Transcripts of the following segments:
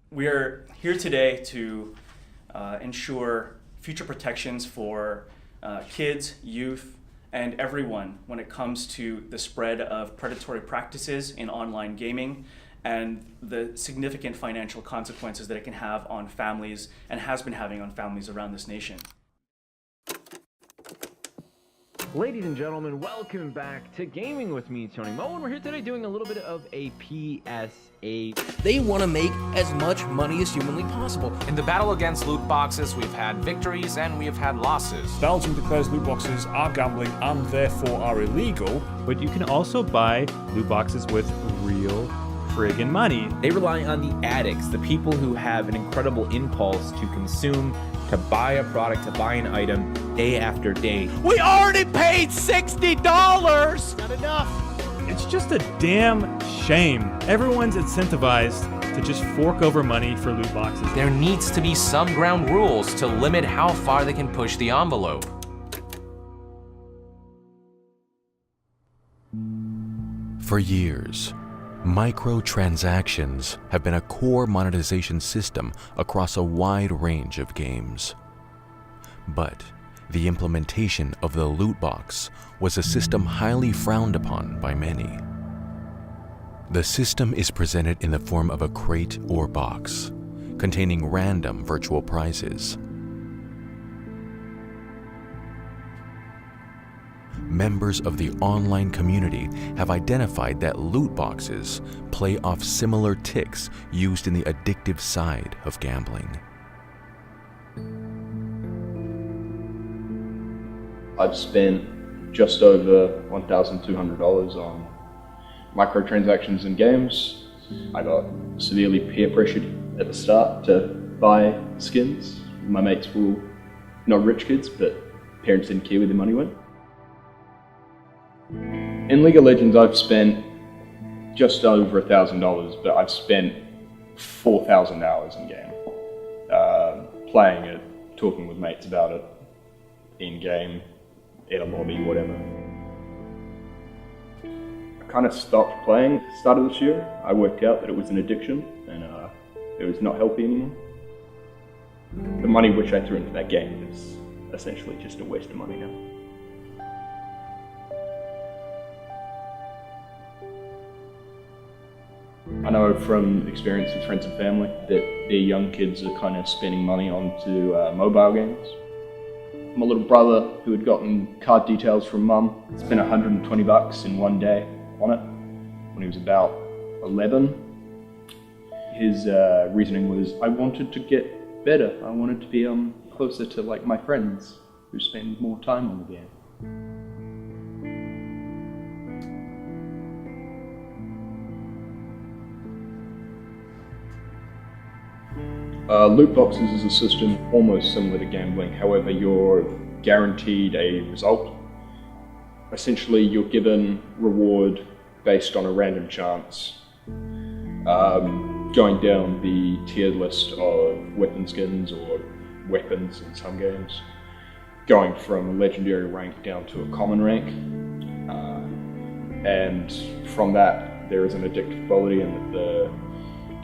We are here today to ensure future protections for kids, youth, and everyone when it comes to the spread of predatory practices in online gaming and the significant financial consequences that it can have on families and has been having on families around this nation. Ladies and gentlemen, welcome back to Gaming with me, Tony Mo, and we're here today doing a little bit of a PSA. They want to make as much money as humanly possible. In the battle against loot boxes, we've had victories and we have had losses. Belgium declares loot boxes are gambling and therefore are illegal. But you can also buy loot boxes with real friggin' money. They rely on the addicts, the people who have an incredible impulse to consume, to buy a product, to buy an item day after day. We already paid $60! Not enough! It's just a damn shame. Everyone's incentivized to just fork over money for loot boxes. There needs to be some ground rules to limit how far they can push the envelope. For years, microtransactions have been a core monetization system across a wide range of games. But the implementation of the loot box was a system highly frowned upon by many. The system is presented in the form of a crate or box, containing random virtual prizes. Members of the online community have identified that loot boxes play off similar tics used in the addictive side of gambling. I've spent just over $1,200 on microtransactions in games. I got severely peer pressured at the start to buy skins. My mates were all not rich kids, but parents didn't care where their money went. In League of Legends, I've spent just over $1,000, but I've spent 4,000 hours in game. Playing it, talking with mates about it, in game, in a lobby, whatever. I kind of stopped playing at the start of this year. I worked out that it was an addiction and it was not healthy anymore. The money which I threw into that game is essentially just a waste of money now. I know from experience with friends and family that their young kids are kind of spending money onto mobile games. My little brother, who had gotten card details from mum, spent $120 in one day on it when he was about 11. His reasoning was, I wanted to get better. I wanted to be closer to like my friends who spend more time on the game. Loot boxes is a system almost similar to gambling, however you're guaranteed a result. Essentially you're given reward based on a random chance, going down the tiered list of weapon skins or weapons in some games, going from a legendary rank down to a common rank, and from that there is an addictive quality in that the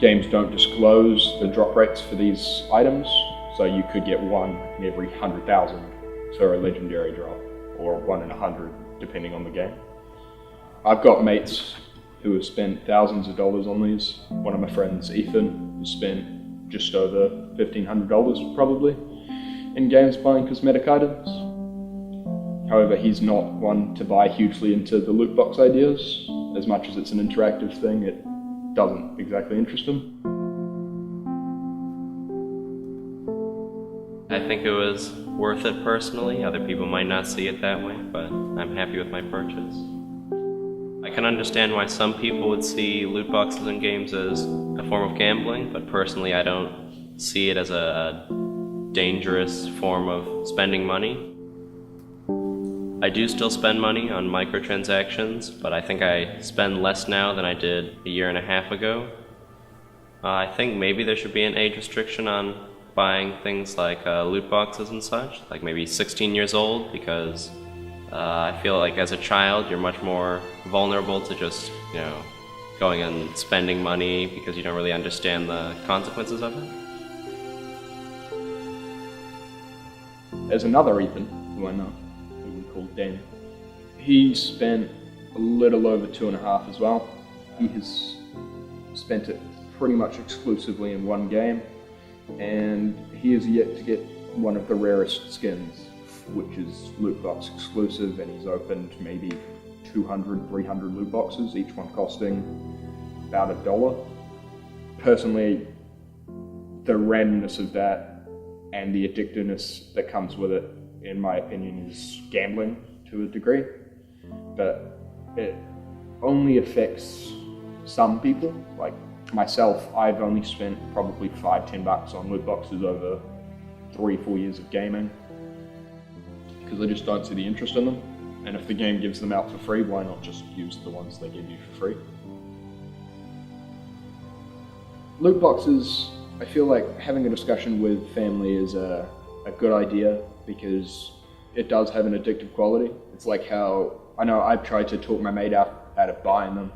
games don't disclose the drop rates for these items, so you could get one in every 100,000 for a legendary drop, or 1 in 100 depending on the game. I've got mates who have spent thousands of dollars on these. One of my friends, Ethan, who spent just over $1,500 probably in games buying cosmetic items. However, he's not one to buy hugely into the loot box ideas. As much as it's an interactive thing, it doesn't exactly interest him. I think it was worth it personally. Other people might not see it that way, but I'm happy with my purchase. I can understand why some people would see loot boxes in games as a form of gambling, but personally I don't see it as a dangerous form of spending money. I do still spend money on microtransactions, but I think I spend less now than I did a year and a half ago. I think maybe there should be an age restriction on buying things like loot boxes and such, like maybe 16 years old, because I feel like as a child you're much more vulnerable to just, going and spending money because you don't really understand the consequences of it. There's another Ethan, who I know, who we call Dan. He spent a little over 2.5 as well. He has spent it pretty much exclusively in one game, and he is yet to get one of the rarest skins, which is loot box exclusive, and he's opened maybe 200, 300 loot boxes, each one costing about $1. Personally, the randomness of that and the addictiveness that comes with it, in my opinion, is gambling to a degree. But it only affects some people. Like myself, I've only spent probably $5-10 on loot boxes over 3-4 years of gaming, because I just don't see the interest in them. And if the game gives them out for free, why not just use the ones they give you for free? Loot boxes, I feel like having a discussion with family is a good idea, because it does have an addictive quality. It's like how, I know I've tried to talk my mate out of buying them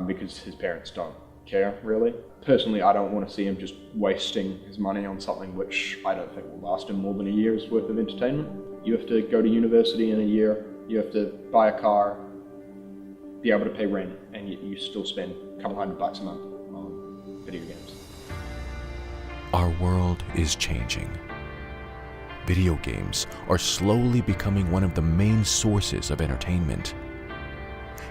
because his parents don't care, really. Personally, I don't want to see him just wasting his money on something which I don't think will last him more than a year's worth of entertainment. You have to go to university in a year, you have to buy a car, be able to pay rent, and you still spend a couple $100 a month on video games. Our world is changing. Video games are slowly becoming one of the main sources of entertainment.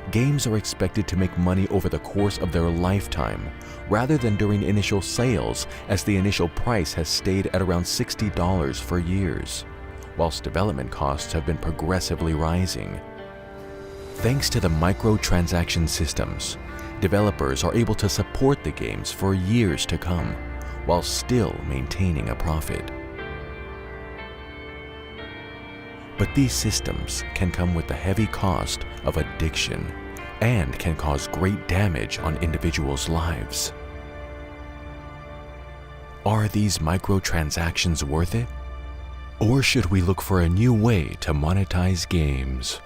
Games are expected to make money over the course of their lifetime, rather than during initial sales, as the initial price has stayed at around $60 for years, whilst development costs have been progressively rising. Thanks to the microtransaction systems, developers are able to support the games for years to come, while still maintaining a profit. But these systems can come with the heavy cost of addiction and can cause great damage on individuals' lives. Are these microtransactions worth it? Or should we look for a new way to monetize games?